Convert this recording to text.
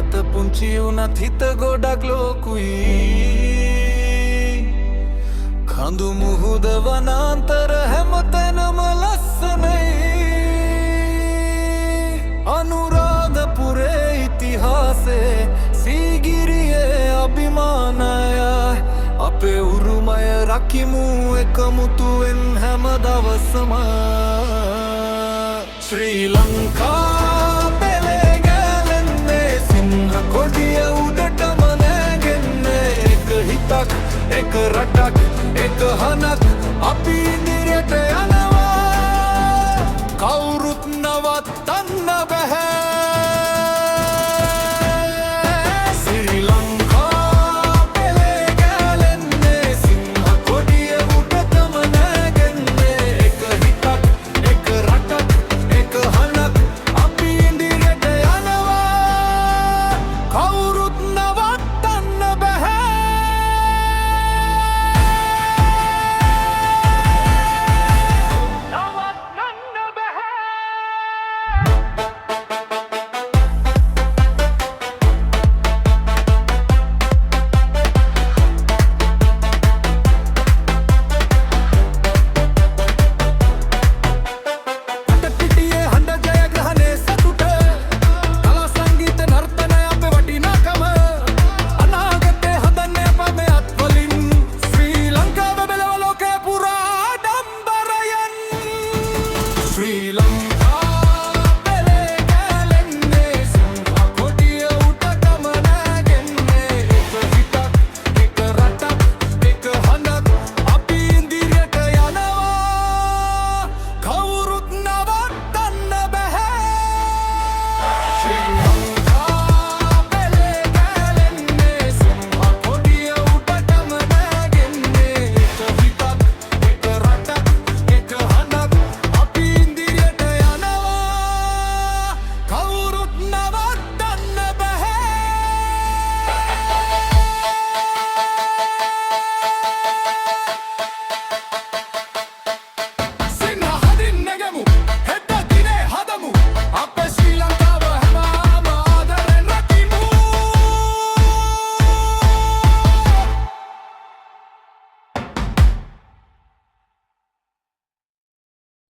වත පුංචි වුණත් හිත ගොඩක් ලොකුයි කඳු මුහුද වනාන්තර හැමතැනම ලස්සනයි අනුරාධපුරේ ඉතිහාසේ සීගිරියේ අභිමානය අපේ උරුමය රකිමු එකමුතුවෙන් හැම දවසම ශ්‍රී ලංකා පෙළේ ගැලෙන්නේ සිංහ කොඩිය උඩටම නැගෙන්නේ එක හිතක් එක රටක් එක හනක් අපි ඉදිරියට යනවා කවුරුත් නවත්තන්න බැහැ